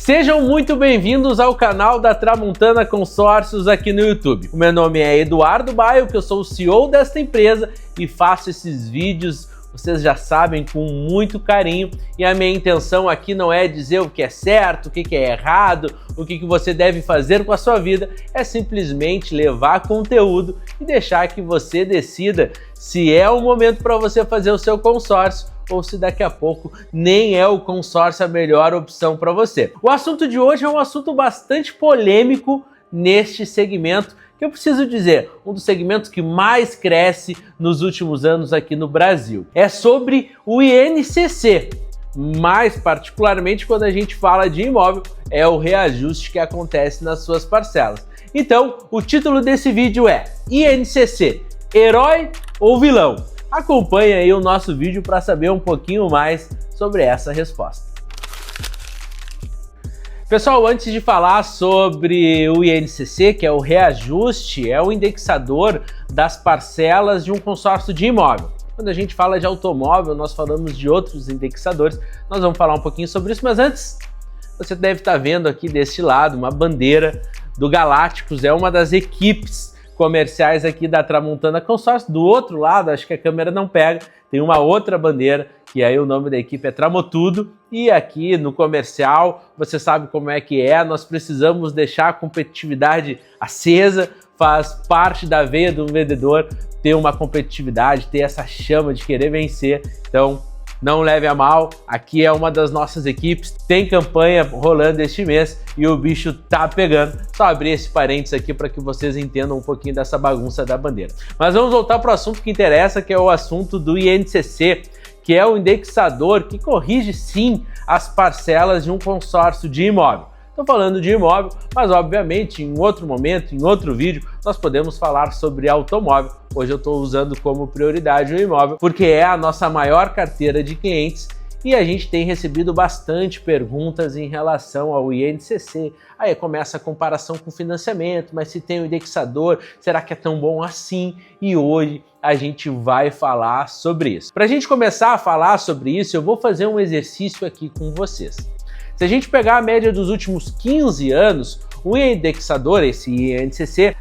Sejam muito bem-vindos ao canal da Tramontana Consórcios aqui no YouTube. O meu nome é Eduardo Baio, que eu sou o CEO desta empresa e faço esses vídeos, vocês já sabem, com muito carinho, e a minha intenção aqui não é dizer o que é certo, o que é errado, o que você deve fazer com a sua vida, é simplesmente levar conteúdo e deixar que você decida se é o momento para você fazer o seu consórcio ou se daqui a pouco nem é o consórcio a melhor opção para você. O assunto de hoje é um assunto bastante polêmico neste segmento, que eu preciso dizer, um dos segmentos que mais cresce nos últimos anos aqui no Brasil. É sobre o INCC, mais particularmente quando a gente fala de imóvel, é o reajuste que acontece nas suas parcelas. Então, o título desse vídeo é INCC, herói ou vilão? Acompanhe aí o nosso vídeo para saber um pouquinho mais sobre essa resposta. Pessoal, antes de falar sobre o INCC, que é o reajuste, é o indexador das parcelas de um consórcio de imóvel. Quando a gente fala de automóvel, nós falamos de outros indexadores, nós vamos falar um pouquinho sobre isso, mas antes, você deve estar vendo aqui deste lado uma bandeira do Galácticos, é uma das equipes comerciais aqui da Tramontana Consórcio. Do outro lado, acho que a câmera não pega, tem uma outra bandeira, que aí o nome da equipe é Tramotudo, e aqui no comercial, você sabe como é que é, nós precisamos deixar a competitividade acesa, faz parte da veia do vendedor ter uma competitividade, ter essa chama de querer vencer, então não leve a mal, aqui é uma das nossas equipes, tem campanha rolando este mês e o bicho tá pegando. Só abrir esse parênteses aqui para que vocês entendam um pouquinho dessa bagunça da bandeira. Mas vamos voltar para o assunto que interessa, que é o assunto do INCC, que é o indexador que corrige sim as parcelas de um consórcio de imóvel. Estou falando de imóvel, mas obviamente em outro momento, em outro vídeo, nós podemos falar sobre automóvel. Hoje eu estou usando como prioridade o imóvel, porque é a nossa maior carteira de clientes e a gente tem recebido bastante perguntas em relação ao INCC. Aí começa a comparação com financiamento, mas se tem o indexador, será que é tão bom assim? E hoje a gente vai falar sobre isso. Para a gente começar a falar sobre isso, eu vou fazer um exercício aqui com vocês. Se a gente pegar a média dos últimos 15 anos, o indexador, esse INCC,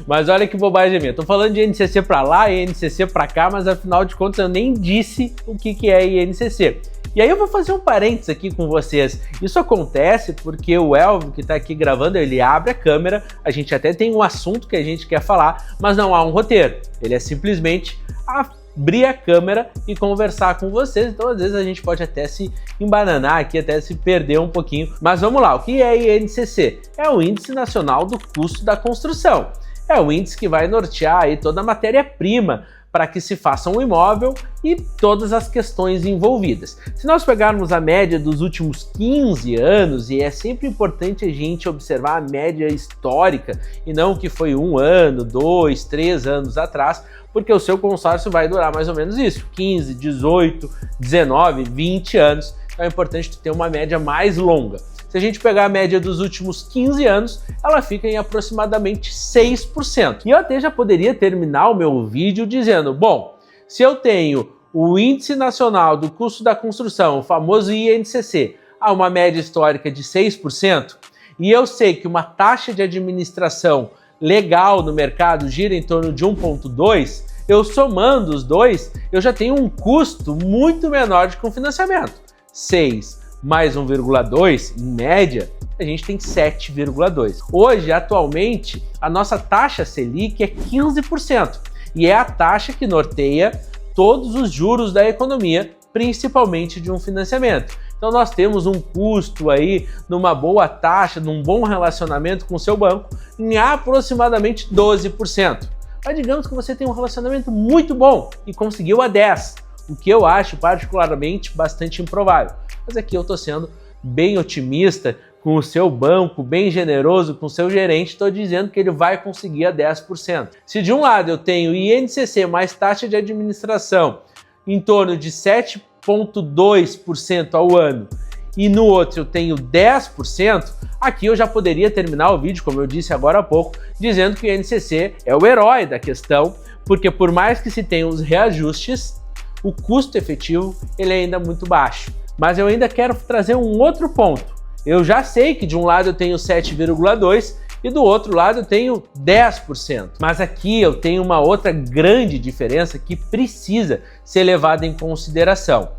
mas olha que bobagem minha, tô falando de INCC para lá, INCC para cá, mas afinal de contas eu nem disse o que é INCC. E aí eu vou fazer um parênteses aqui com vocês. Isso acontece porque o Elvio, que está aqui gravando, ele abre a câmera, a gente até tem um assunto que a gente quer falar, mas não há um roteiro. Ele é simplesmente abrir a câmera e conversar com vocês, então às vezes a gente pode até se embananar aqui, até se perder um pouquinho. Mas vamos lá, o que é INCC? É o Índice Nacional do Custo da Construção. É o índice que vai nortear aí toda a matéria-prima para que se faça um imóvel e todas as questões envolvidas. Se nós pegarmos a média dos últimos 15 anos, e é sempre importante a gente observar a média histórica e não o que foi 1 ano, 2, 3 anos atrás, porque o seu consórcio vai durar mais ou menos isso, 15, 18, 19, 20 anos, então é importante ter uma média mais longa. Se a gente pegar a média dos últimos 15 anos, ela fica em aproximadamente 6%. E eu até já poderia terminar o meu vídeo dizendo, bom, se eu tenho o Índice Nacional do Custo da Construção, o famoso INCC, a uma média histórica de 6%, e eu sei que uma taxa de administração legal no mercado gira em torno de 1,2, eu somando os dois, eu já tenho um custo muito menor do que um financiamento. 6 mais 1,2, em média, a gente tem 7,2. Hoje, atualmente, a nossa taxa Selic é 15% e é a taxa que norteia todos os juros da economia, principalmente de um financiamento. Então nós temos um custo aí, numa boa taxa, num bom relacionamento com o seu banco, em aproximadamente 12%. Mas digamos que você tem um relacionamento muito bom e conseguiu a 10%. O que eu acho particularmente bastante improvável. Mas aqui eu estou sendo bem otimista com o seu banco, bem generoso com o seu gerente, estou dizendo que ele vai conseguir a 10%. Se de um lado eu tenho INCC mais taxa de administração em torno de 7,2% ao ano e no outro eu tenho 10%, aqui eu já poderia terminar o vídeo, como eu disse agora há pouco, dizendo que o INCC é o herói da questão, porque por mais que se tenham os reajustes, o custo efetivo ele é ainda muito baixo. Mas eu ainda quero trazer um outro ponto. eu já sei que de um lado eu tenho 7,2% e do outro lado eu tenho 10%. Mas aqui eu tenho uma outra grande diferença que precisa ser levada em consideração.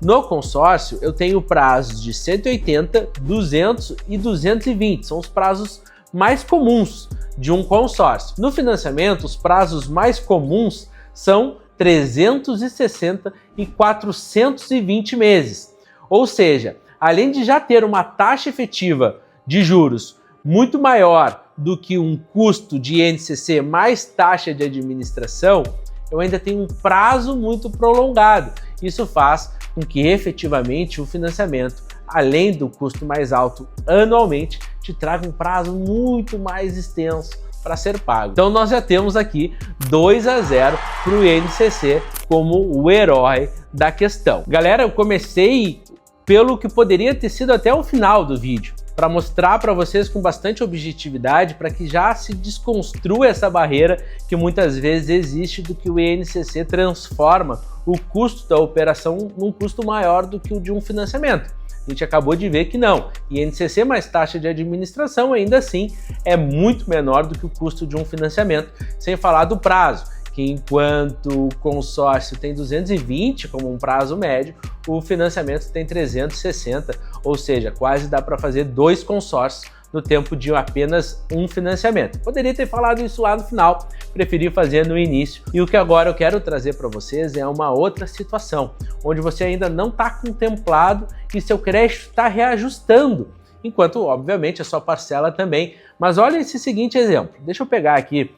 No consórcio, eu tenho prazos de 180, 200 e 220, são os prazos mais comuns de um consórcio. No financiamento, os prazos mais comuns são 360 e 420 meses. Ou seja, além de já ter uma taxa efetiva de juros muito maior do que um custo de INCC mais taxa de administração, eu ainda tenho um prazo muito prolongado. Isso faz com que efetivamente o financiamento, além do custo mais alto anualmente, te traga um prazo muito mais extenso para ser pago. Então nós já temos aqui 2-0 para o INCC como o herói da questão. Galera, eu comecei pelo que poderia ter sido até o final do vídeo, para mostrar para vocês com bastante objetividade, para que já se desconstrua essa barreira que muitas vezes existe do que o INCC transforma o custo da operação num custo maior do que o de um financiamento. A gente acabou de ver que não, INCC mais taxa de administração ainda assim é muito menor do que o custo de um financiamento, sem falar do prazo, que enquanto o consórcio tem 220 como um prazo médio, o financiamento tem 360, ou seja, quase dá para fazer 2 consórcios no tempo de apenas um financiamento. Poderia ter falado isso lá no final, preferi fazer no início. E o que agora eu quero trazer para vocês é uma outra situação, onde você ainda não está contemplado e seu crédito está reajustando, enquanto, obviamente, a sua parcela também. Mas olha esse seguinte exemplo. Deixa eu pegar aqui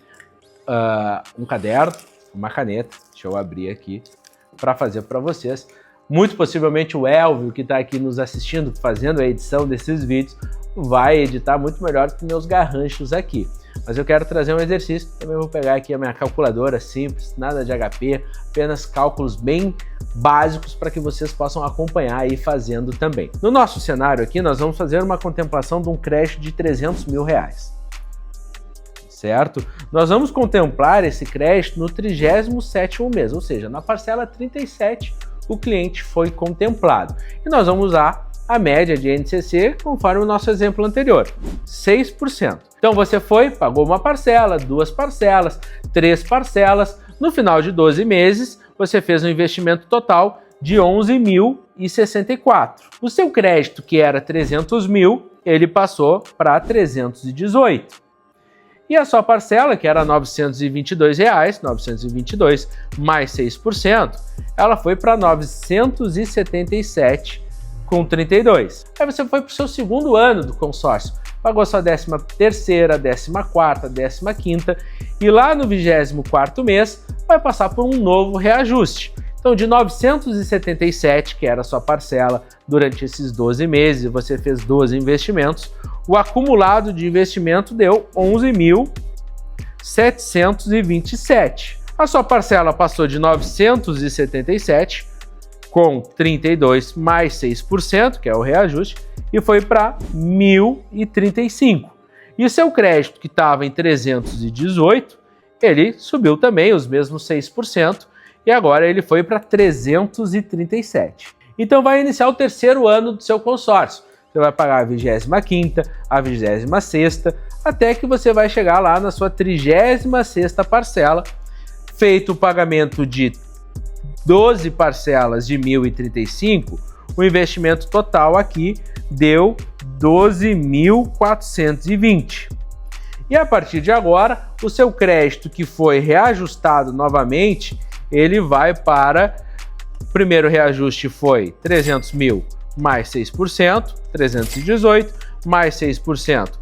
um caderno, uma caneta, deixa eu abrir aqui para fazer para vocês. Muito possivelmente o Elvio, que está aqui nos assistindo, fazendo a edição desses vídeos, vai editar muito melhor que meus garranchos aqui. Mas eu quero trazer um exercício, também vou pegar aqui a minha calculadora simples, nada de HP, apenas cálculos bem básicos para que vocês possam acompanhar aí fazendo também. No nosso cenário aqui, nós vamos fazer uma contemplação de um crédito de 300 mil reais. Certo? Nós vamos contemplar esse crédito no 37º mês, ou seja, na parcela 37 o cliente foi contemplado. E nós vamos usar a média de INCC conforme o nosso exemplo anterior, 6%. Então você foi, pagou uma parcela, 2 parcelas, 3 parcelas, no final de 12 meses você fez um investimento total de 11.064. O seu crédito, que era 300 mil, ele passou para 318. E a sua parcela, que era R$ 922, 922 mais 6%, ela foi para 977,32. Aí você foi para o seu segundo ano do consórcio, pagou sua 13ª, 14ª, 15ª e lá no 24º mês vai passar por um novo reajuste. Então de 977, que era a sua parcela durante esses 12 meses, você fez 12 investimentos, o acumulado de investimento deu 11.727. A sua parcela passou de 977 com 32 mais 6%, que é o reajuste, e foi para 1.035. E o seu crédito, que estava em 318, ele subiu também os mesmos 6%, e agora ele foi para 337. Então vai iniciar o terceiro ano do seu consórcio. Você vai pagar a 25ª, a 26ª, até que você vai chegar lá na sua 36ª parcela, feito o pagamento de 12 parcelas de 1.035, o investimento total aqui deu 12.420. E a partir de agora, o seu crédito que foi reajustado novamente, ele vai para, o primeiro reajuste foi 300 mil mais 6%, 318, mais 6%,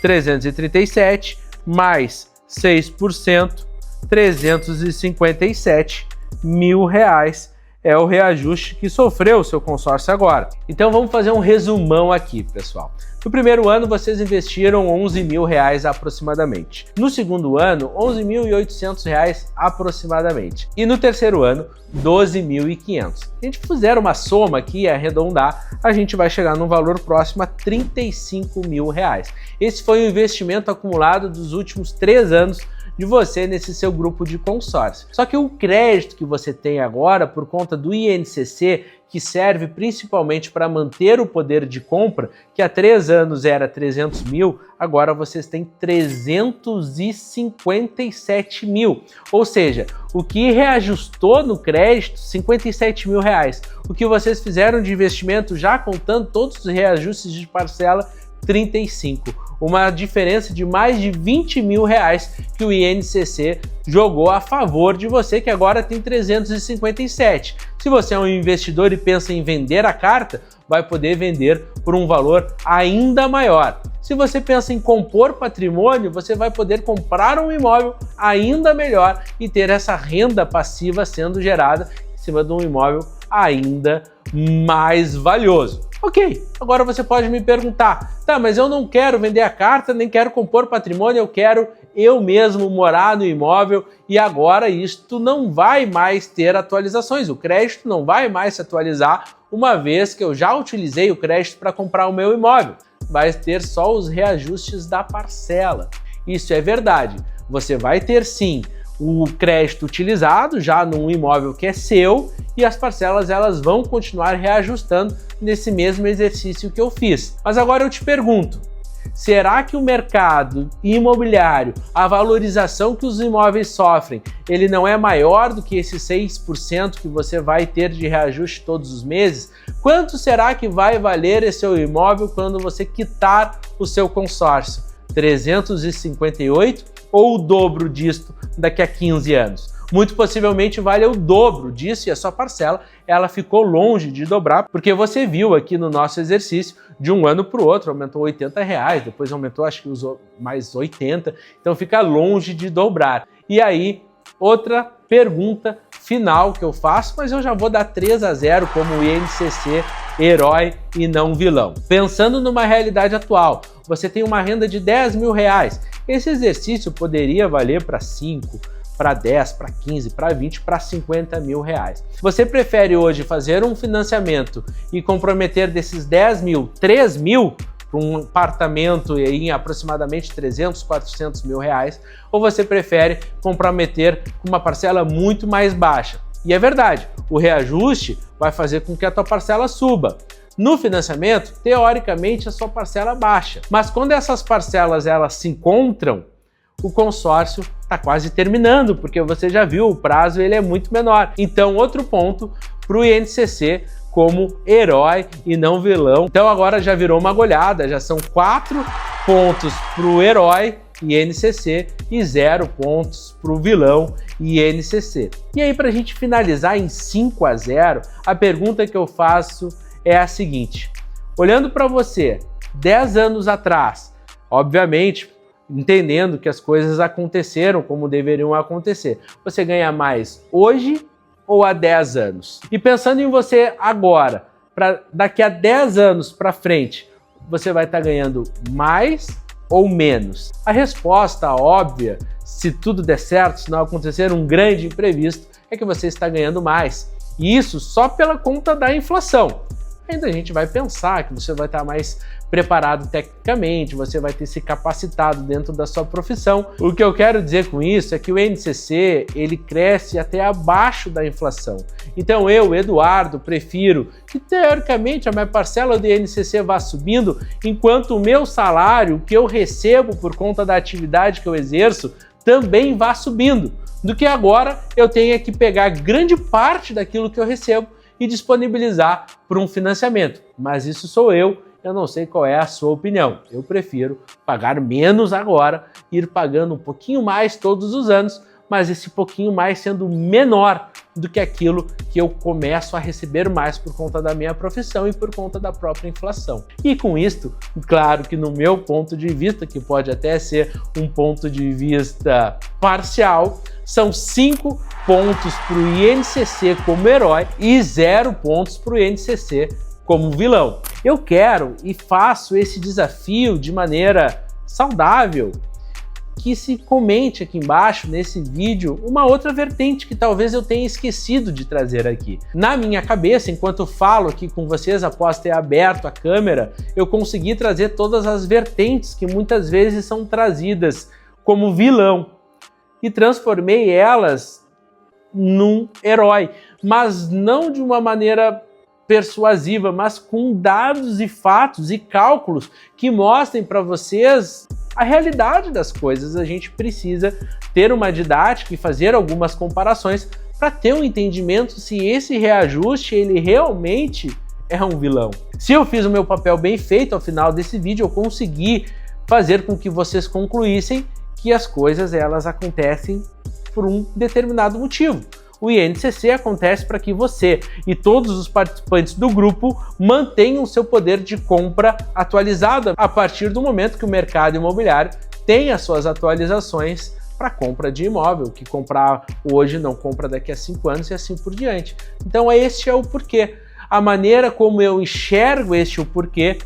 337, mais 6%, 357 mil reais é o reajuste que sofreu o seu consórcio agora. Então vamos fazer um resumão aqui, pessoal. No primeiro ano, vocês investiram 11 mil reais aproximadamente. No segundo ano, 11.800 reais aproximadamente. E no terceiro ano, 12.500. Se a gente fizer uma soma aqui e arredondar, a gente vai chegar num valor próximo a 35 mil reais. Esse foi o investimento acumulado dos últimos 3 anos de você nesse seu grupo de consórcio. Só que o crédito que você tem agora, por conta do INCC, que serve principalmente para manter o poder de compra, que há 3 anos era 300 mil, agora vocês têm 357 mil. Ou seja, o que reajustou no crédito, 57 mil reais. O que vocês fizeram de investimento, já contando todos os reajustes de parcela, 35. Uma diferença de mais de 20 mil reais que o INCC jogou a favor de você, que agora tem 357. Se você é um investidor e pensa em vender a carta, vai poder vender por um valor ainda maior. Se você pensa em compor patrimônio, você vai poder comprar um imóvel ainda melhor e ter essa renda passiva sendo gerada em cima de um imóvel ainda mais valioso. Ok, agora você pode me perguntar, tá, mas eu não quero vender a carta, nem quero compor patrimônio, eu quero eu mesmo morar no imóvel e agora isto não vai mais ter atualizações, o crédito não vai mais se atualizar, uma vez que eu já utilizei o crédito para comprar o meu imóvel. Vai ter só os reajustes da parcela. Isso é verdade, você vai ter sim o crédito utilizado já num imóvel que é seu e as parcelas elas vão continuar reajustando nesse mesmo exercício que eu fiz. Mas agora eu te pergunto, será que o mercado imobiliário, a valorização que os imóveis sofrem, ele não é maior do que esse 6% que você vai ter de reajuste todos os meses? Quanto será que vai valer esse seu imóvel quando você quitar o seu consórcio? 358 ou o dobro disto daqui a 15 anos? Muito possivelmente vale o dobro disso e a sua parcela ela ficou longe de dobrar, porque você viu aqui no nosso exercício, de um ano para o outro, aumentou R$80, depois aumentou acho que usou mais 80, então fica longe de dobrar. E aí, outra pergunta final que eu faço, mas eu já vou dar 3-0 como o INCC herói e não vilão. Pensando numa realidade atual, você tem uma renda de 10 mil reais, esse exercício poderia valer para 5, para 10, para 15, para 20, para 50 mil reais. Você prefere hoje fazer um financiamento e comprometer desses 10 mil, 3 mil para um apartamento em aproximadamente 300, 400 mil reais, ou você prefere comprometer com uma parcela muito mais baixa? E é verdade, o reajuste vai fazer com que a tua parcela suba. No financiamento, teoricamente, a sua parcela baixa. Mas quando essas parcelas elas se encontram, o consórcio está quase terminando, porque você já viu, o prazo ele é muito menor. Então, outro ponto para o INCC como herói e não vilão. Então agora já virou uma goleada, já são 4 pontos para o herói INCC e 0 pontos para o vilão INCC. E aí, para a gente finalizar em 5-0, a pergunta que eu faço é a seguinte: olhando para você 10 anos atrás, obviamente entendendo que as coisas aconteceram como deveriam acontecer, você ganha mais hoje ou há 10 anos? E pensando em você agora, para daqui a 10 anos para frente, você vai estar ganhando mais ou menos? A resposta óbvia, se tudo der certo, se não acontecer um grande imprevisto, é que você está ganhando mais. E isso só pela conta da inflação. Ainda a gente vai pensar que você vai estar mais preparado tecnicamente, você vai ter se capacitado dentro da sua profissão. O que eu quero dizer com isso é que o INCC ele cresce até abaixo da inflação. Então eu, Eduardo, prefiro que teoricamente a minha parcela do INCC vá subindo, enquanto o meu salário, que eu recebo por conta da atividade que eu exerço, também vá subindo, do que agora eu tenha que pegar grande parte daquilo que eu recebo e disponibilizar para um financiamento. Mas isso sou eu não sei qual é a sua opinião. Eu prefiro pagar menos agora, ir pagando um pouquinho mais todos os anos, mas esse pouquinho mais sendo menor do que aquilo que eu começo a receber mais por conta da minha profissão e por conta da própria inflação. E com isto, claro que no meu ponto de vista, que pode até ser um ponto de vista parcial, são 5 pontos para o INCC como herói e 0 pontos para o INCC como vilão. Eu quero e faço esse desafio de maneira saudável, que se comente aqui embaixo nesse vídeo uma outra vertente que talvez eu tenha esquecido de trazer aqui. Na minha cabeça, enquanto falo aqui com vocês após ter aberto a câmera, eu consegui trazer todas as vertentes que muitas vezes são trazidas como vilão. e transformei elas num herói, mas não de uma maneira persuasiva, mas com dados e fatos e cálculos que mostrem para vocês a realidade das coisas. A gente precisa ter uma didática e fazer algumas comparações para ter um entendimento se esse reajuste ele realmente é um vilão. Se eu fiz o meu papel bem feito ao final desse vídeo, eu consegui fazer com que vocês concluíssem que as coisas elas acontecem por um determinado motivo. O INCC acontece para que você e todos os participantes do grupo mantenham seu poder de compra atualizado a partir do momento que o mercado imobiliário tem as suas atualizações para compra de imóvel, que comprar hoje não compra daqui a 5 anos e assim por diante. Então este é o porquê. A maneira como eu enxergo este o porquê,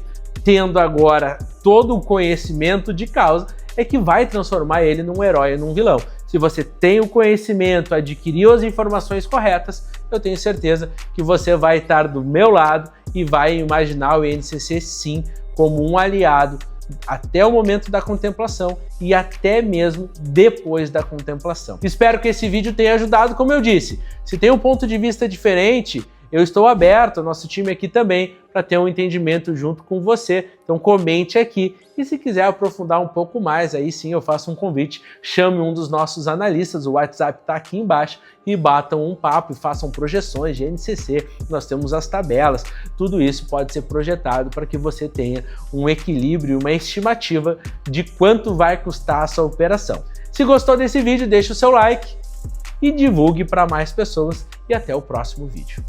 tendo agora todo o conhecimento de causa, é que vai transformar ele num herói e num vilão. Se você tem o conhecimento, adquiriu as informações corretas, eu tenho certeza que você vai estar do meu lado e vai imaginar o INCC sim como um aliado até o momento da contemplação e até mesmo depois da contemplação. Espero que esse vídeo tenha ajudado, como eu disse. Se tem um ponto de vista diferente, eu estou aberto, nosso time aqui também, para ter um entendimento junto com você. Então comente aqui e se quiser aprofundar um pouco mais, aí sim eu faço um convite, chame um dos nossos analistas, o WhatsApp está aqui embaixo, e batam um papo e façam projeções de INCC. Nós temos as tabelas, tudo isso pode ser projetado para que você tenha um equilíbrio, uma estimativa de quanto vai custar a sua operação. Se gostou desse vídeo, deixe o seu like e divulgue para mais pessoas e até o próximo vídeo.